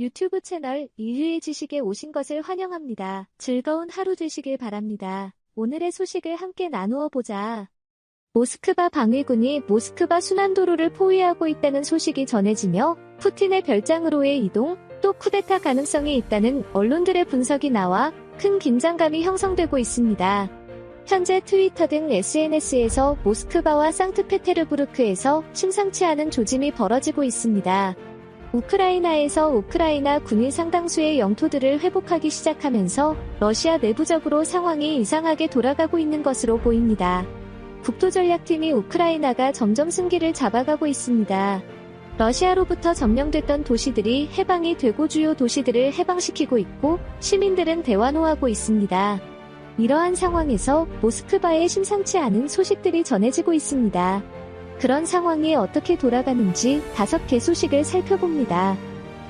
유튜브 채널 인류의 지식에 오신 것을 환영합니다. 즐거운 하루 되시길 바랍니다. 오늘의 소식을 함께 나누어 보자. 모스크바 방위군이 모스크바 순환도로를 포위하고 있다는 소식이 전해지며 푸틴의 별장으로의 이동, 또 쿠데타 가능성이 있다는 언론들의 분석이 나와 큰 긴장감이 형성되고 있습니다. 현재 트위터 등 SNS에서 모스크바와 상트페테르부르크에서 심상치 않은 조짐이 벌어지고 있습니다. 우크라이나에서 우크라이나 군이 상당수의 영토들을 회복하기 시작하면서 러시아 내부적으로 상황이 이상하게 돌아가고 있는 것으로 보입니다. 국토전략팀이 우크라이나가 점점 승기를 잡아가고 있습니다. 러시아로부터 점령됐던 도시들이 해방이 되고 주요 도시들을 해방시키고 있고 시민들은 대환호하고 있습니다. 이러한 상황에서 모스크바에 심상치 않은 소식들이 전해지고 있습니다. 그런 상황이 어떻게 돌아가는지 5개 소식을 살펴봅니다.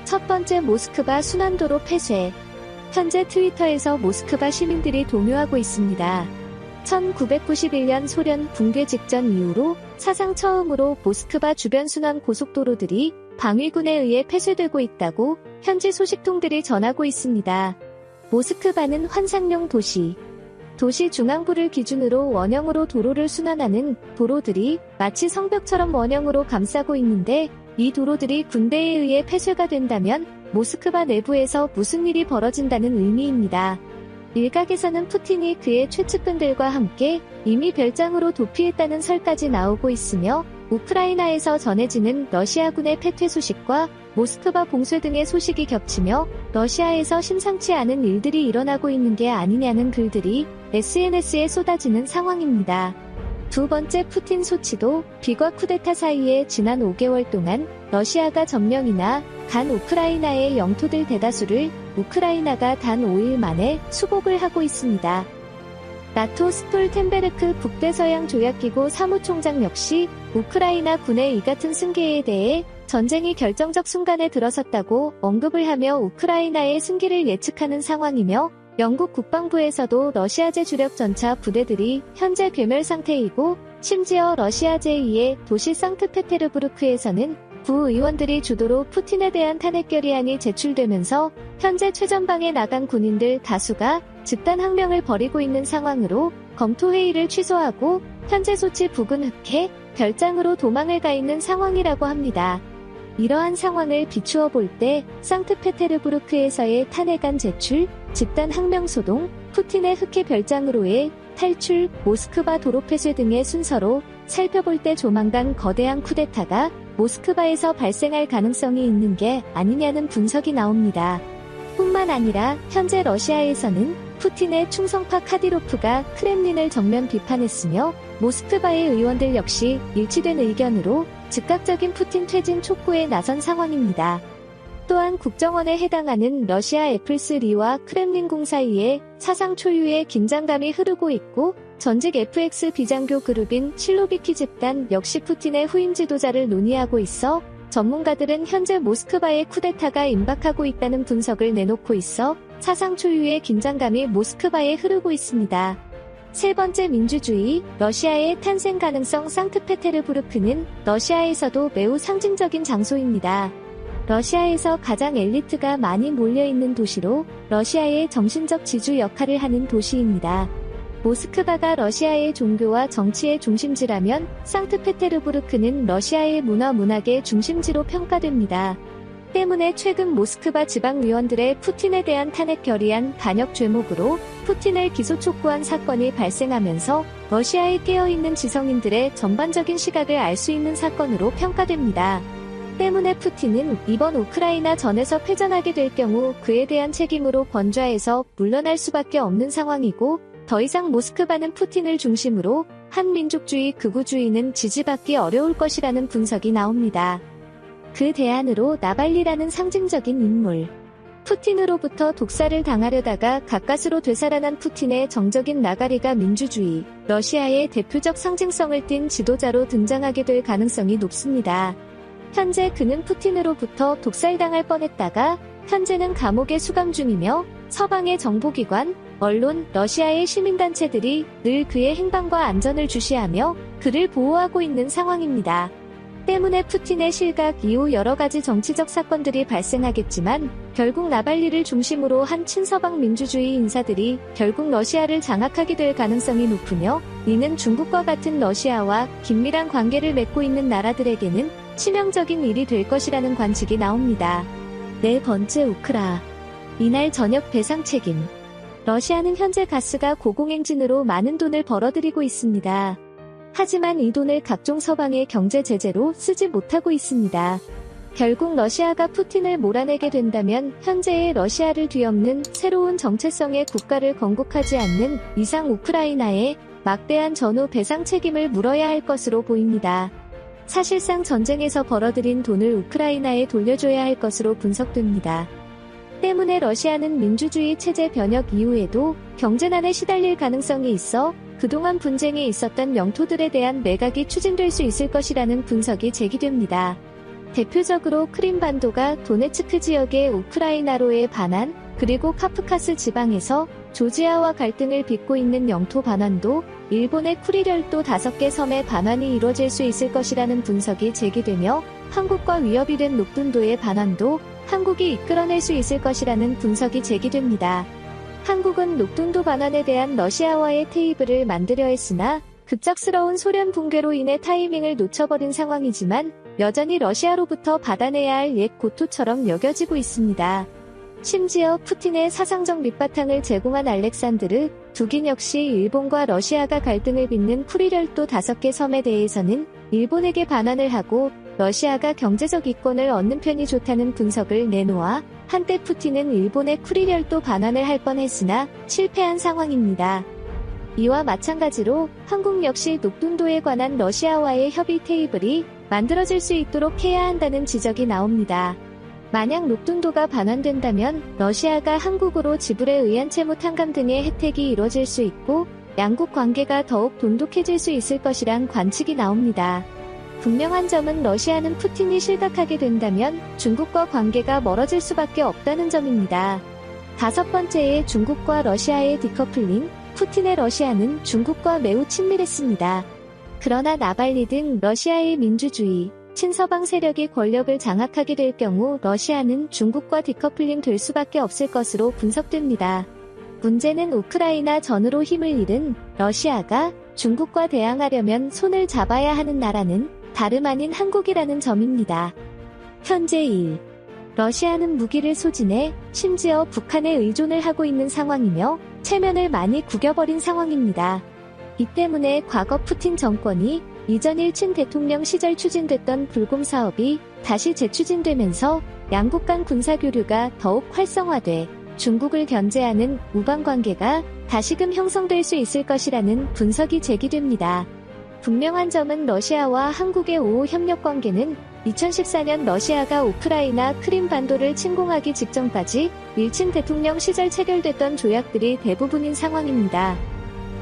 첫 번째, 모스크바 순환도로 폐쇄. 현재 트위터에서 모스크바 시민들이 동요하고 있습니다. 1991년 소련 붕괴 직전 이후로 사상 처음으로 모스크바 주변 순환 고속도로들이 방위군에 의해 폐쇄되고 있다고 현지 소식통들이 전하고 있습니다. 모스크바는 환상용 도시. 도시 중앙부를 기준으로 원형으로 도로를 순환하는 도로들이 마치 성벽처럼 원형으로 감싸고 있는데, 이 도로들이 군대에 의해 폐쇄가 된다면 모스크바 내부에서 무슨 일이 벌어진다는 의미입니다. 일각에서는 푸틴이 그의 최측근들과 함께 이미 별장으로 도피했다는 설까지 나오고 있으며, 우크라이나에서 전해지는 러시아군의 패퇴 소식과 모스크바 봉쇄 등의 소식이 겹치며 러시아에서 심상치 않은 일들이 일어나고 있는 게 아니냐는 글들이 SNS에 쏟아지는 상황입니다. 두 번째, 푸틴 소치도 비과 쿠데타 사이에 지난 5개월 동안 러시아가 점령이나 간 우크라이나의 영토들 대다수를 우크라이나가 단 5일 만에 수복을 하고 있습니다. 나토 스톨텐베르크 북대서양 조약기구 사무총장 역시 우크라이나 군의 이 같은 승계에 대해 전쟁이 결정적 순간에 들어섰다고 언급을 하며 우크라이나의 승기를 예측하는 상황이며, 영국 국방부에서도 러시아제 주력 전차 부대들이 현재 괴멸 상태이고, 심지어 러시아 제2의 도시 상트페테르부르크에서는 구의원들이 주도로 푸틴에 대한 탄핵 결의안이 제출되면서 현재 최전방에 나간 군인들 다수가 집단 항명을 벌이고 있는 상황으로 검토회의를 취소하고 현재 소치 부근 흑해 별장으로 도망을 가 있는 상황이라고 합니다. 이러한 상황을 비추어 볼 때 상트페테르부르크에서의 탄핵안 제출, 집단 항명 소동, 푸틴의 흑해 별장으로의 탈출, 모스크바 도로 폐쇄 등의 순서로 살펴볼 때 조만간 거대한 쿠데타가 모스크바에서 발생할 가능성이 있는 게 아니냐는 분석이 나옵니다. 뿐만 아니라 현재 러시아에서는 푸틴의 충성파 카디로프가 크렘린을 정면 비판했으며, 모스크바의 의원들 역시 일치된 의견으로 즉각적인 푸틴 퇴진 촉구에 나선 상황입니다. 또한 국정원에 해당하는 러시아 애플3와 크렘린궁 사이에 사상 초유의 긴장감이 흐르고 있고, 전직 FX 비장교 그룹인 실로비키 집단 역시 푸틴의 후임 지도자를 논의하고 있어 전문가들은 현재 모스크바의 쿠데타가 임박하고 있다는 분석을 내놓고 있어 사상 초유의 긴장감이 모스크바에 흐르고 있습니다. 세 번째, 민주주의, 러시아의 탄생 가능성. 상트페테르부르크는 러시아에서도 매우 상징적인 장소입니다. 러시아에서 가장 엘리트가 많이 몰려있는 도시로 러시아의 정신적 지주 역할을 하는 도시입니다. 모스크바가 러시아의 종교와 정치의 중심지라면 상트페테르부르크는 러시아의 문화의 중심지로 평가됩니다. 때문에 최근 모스크바 지방의원들의 푸틴에 대한 탄핵 결의안 반역 죄목으로 푸틴을 기소 촉구한 사건이 발생하면서 러시아에 깨어있는 지성인들의 전반적인 시각을 알 수 있는 사건으로 평가됩니다. 때문에 푸틴은 이번 우크라이나 전에서 패전하게 될 경우 그에 대한 책임으로 번좌에서 물러날 수밖에 없는 상황이고, 더 이상 모스크바는 푸틴을 중심으로 한민족주의 극우주의는 지지받기 어려울 것이라는 분석이 나옵니다. 그 대안으로 나발리라는 상징적인 인물. 푸틴으로부터 독살을 당하려다가 가까스로 되살아난 푸틴의 정적인 나가리가 민주주의, 러시아의 대표적 상징성을 띤 지도자로 등장하게 될 가능성이 높습니다. 현재 그는 푸틴으로부터 독살당할 뻔했다가 현재는 감옥에 수감 중이며, 서방의 정보기관, 언론, 러시아의 시민단체들이 늘 그의 행방과 안전을 주시하며 그를 보호하고 있는 상황입니다. 때문에 푸틴의 실각 이후 여러 가지 정치적 사건들이 발생하겠지만 결국 나발리를 중심으로 한 친서방 민주주의 인사들이 결국 러시아를 장악하게 될 가능성이 높으며, 이는 중국과 같은 러시아와 긴밀한 관계를 맺고 있는 나라들에게는 치명적인 일이 될 것이라는 관측이 나옵니다. 네 번째, 우크라. 이날 저녁 배상 책임. 러시아는 현재 가스가 고공행진으로 많은 돈을 벌어들이고 있습니다. 하지만 이 돈을 각종 서방의 경제 제재로 쓰지 못하고 있습니다. 결국 러시아가 푸틴을 몰아내게 된다면 현재의 러시아를 뒤엎는 새로운 정체성의 국가를 건국하지 않는 이상 우크라이나에 막대한 전후 배상 책임을 물어야 할 것으로 보입니다. 사실상 전쟁에서 벌어들인 돈을 우크라이나에 돌려줘야 할 것으로 분석됩니다. 때문에 러시아는 민주주의 체제 변혁 이후에도 경제난에 시달릴 가능성이 있어 그동안 분쟁이 있었던 영토들에 대한 매각이 추진될 수 있을 것이라는 분석이 제기됩니다. 대표적으로 크림반도가 도네츠크 지역의 우크라이나로의 반환, 그리고 카프카스 지방에서 조지아와 갈등을 빚고 있는 영토 반환도 일본의 쿠리열도 5개 섬의 반환이 이뤄질 수 있을 것이라는 분석이 제기되며, 한국과 위협이 된 녹둔도의 반환도 한국이 이끌어낼 수 있을 것이라는 분석이 제기됩니다. 한국은 녹둔도 반환에 대한 러시아와의 테이블을 만들려 했으나 급작스러운 소련 붕괴로 인해 타이밍을 놓쳐버린 상황이지만 여전히 러시아로부터 받아내야 할 옛 고토처럼 여겨지고 있습니다. 심지어 푸틴의 사상적 밑바탕을 제공한 알렉산드르 두긴 역시 일본과 러시아가 갈등을 빚는 쿠리열도 5개 섬에 대해서는 일본에게 반환을 하고 러시아가 경제적 이권을 얻는 편이 좋다는 분석을 내놓아 한때 푸틴은 일본의 쿠리열도 반환을 할 뻔했으나 실패한 상황입니다. 이와 마찬가지로 한국 역시 녹둔도에 관한 러시아와의 협의 테이블이 만들어질 수 있도록 해야 한다는 지적이 나옵니다. 만약 녹둔도가 반환된다면 러시아가 한국으로 지불에 의한 채무 탕감 등의 혜택이 이뤄질 수 있고 양국 관계가 더욱 돈독해질 수 있을 것이란 관측이 나옵니다. 분명한 점은 러시아는 푸틴이 실각하게 된다면 중국과 관계가 멀어질 수밖에 없다는 점입니다. 5번째의 중국과 러시아의 디커플링. 푸틴의 러시아는 중국과 매우 친밀했습니다. 그러나 나발리 등 러시아의 민주주의, 친서방 세력이 권력을 장악하게 될 경우 러시아는 중국과 디커플링 될 수밖에 없을 것으로 분석됩니다. 문제는 우크라이나 전으로 힘을 잃은 러시아가 중국과 대항하려면 손을 잡아야 하는 나라는 다름 아닌 한국이라는 점입니다. 현재 1. 러시아는 무기를 소진해 심지어 북한에 의존을 하고 있는 상황이며 체면을 많이 구겨버린 상황입니다. 이 때문에 과거 푸틴 정권이 이전 일친 대통령 시절 추진됐던 불곰 사업이 다시 재추진되면서 양국 간 군사교류가 더욱 활성화돼 중국을 견제하는 우방관계가 다시금 형성될 수 있을 것이라는 분석이 제기됩니다. 분명한 점은 러시아와 한국의 우호 협력 관계는 2014년 러시아가 우크라이나 크림반도를 침공하기 직전까지 일친 대통령 시절 체결됐던 조약들이 대부분인 상황입니다.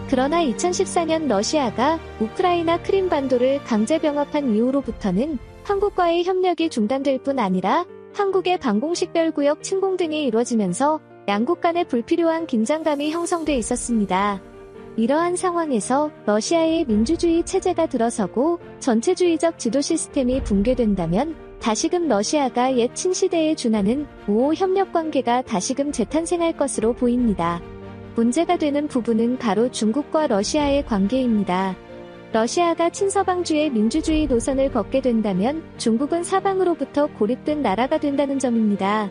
그러나 2014년 러시아가 우크라이나 크림반도를 강제 병합한 이후로부터는 한국과의 협력이 중단될 뿐 아니라 한국의 방공식별구역 침공 등이 이루어지면서 양국 간의 불필요한 긴장감이 형성돼 있었습니다. 이러한 상황에서 러시아의 민주주의 체제가 들어서고 전체주의적 지도 시스템이 붕괴된다면 다시금 러시아가 옛 친시대에 준하는 우호 협력 관계가 다시금 재탄생할 것으로 보입니다. 문제가 되는 부분은 바로 중국과 러시아의 관계입니다. 러시아가 친서방주의 민주주의 노선을 걷게 된다면 중국은 사방으로부터 고립된 나라가 된다는 점입니다.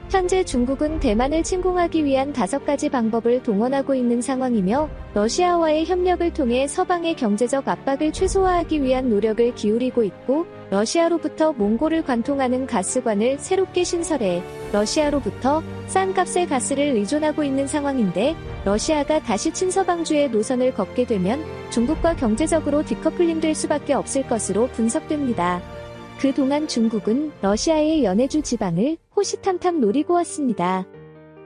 현재 중국은 대만을 침공하기 위한 5가지 방법을 동원하고 있는 상황이며 러시아와의 협력을 통해 서방의 경제적 압박을 최소화하기 위한 노력을 기울이고 있고, 러시아로부터 몽골을 관통하는 가스관을 새롭게 신설해 러시아로부터 싼 값의 가스를 의존하고 있는 상황인데, 러시아가 다시 친서방주의 노선을 걷게 되면 중국과 경제적으로 디커플링 될 수밖에 없을 것으로 분석됩니다. 그동안 중국은 러시아의 연해주 지방을 호시탐탐 노리고 왔습니다.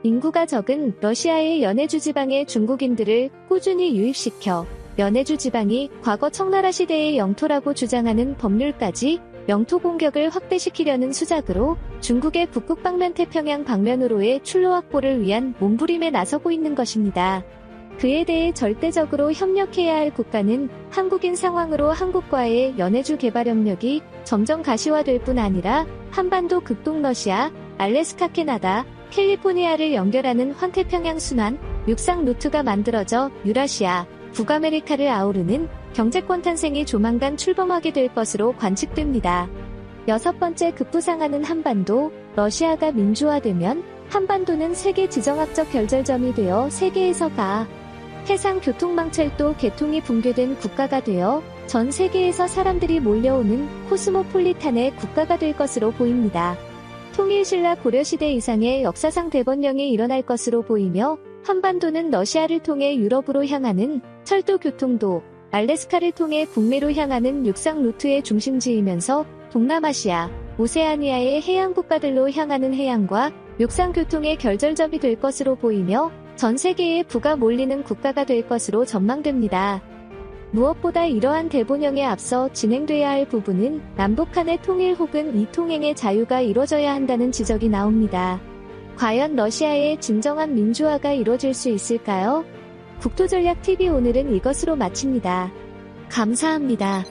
인구가 적은 러시아의 연해주 지방의 중국인들을 꾸준히 유입시켜 연해주 지방이 과거 청나라 시대의 영토라고 주장하는 법률까지 영토 공격을 확대시키려는 수작으로 중국의 북극 방면 태평양 방면으로의 출로 확보를 위한 몸부림에 나서고 있는 것입니다. 그에 대해 절대적으로 협력해야 할 국가는 한국인 상황으로 한국과의 연해주 개발 협력이 점점 가시화될 뿐 아니라 한반도 극동 러시아, 알래스카, 캐나다, 캘리포니아를 연결하는 환태평양 순환 육상 루트가 만들어져 유라시아, 북아메리카를 아우르는 경제권 탄생이 조만간 출범하게 될 것으로 관측됩니다. 여섯 번째, 급부상하는 한반도. 러시아가 민주화되면 한반도는 세계 지정학적 결절점이 되어 세계에서가 해상 교통망철도 개통이 붕괴된 국가가 되어 전 세계에서 사람들이 몰려오는 코스모폴리탄의 국가가 될 것으로 보입니다. 통일신라 고려시대 이상의 역사상 대번영이 일어날 것으로 보이며 한반도는 러시아를 통해 유럽으로 향하는 철도 교통도, 알래스카를 통해 북미로 향하는 육상 루트의 중심지이면서 동남아시아, 오세아니아의 해양 국가들로 향하는 해양과 육상 교통의 결절점이 될 것으로 보이며 전 세계에 부가 몰리는 국가가 될 것으로 전망됩니다. 무엇보다 이러한 대본영에 앞서 진행돼야 할 부분은 남북 한의 통일 혹은 이통행의 자유가 이뤄져야 한다는 지적이 나옵니다. 과연 러시아의 진정한 민주화가 이뤄질 수 있을까요? 국토전략TV 오늘은 이것으로 마칩니다. 감사합니다.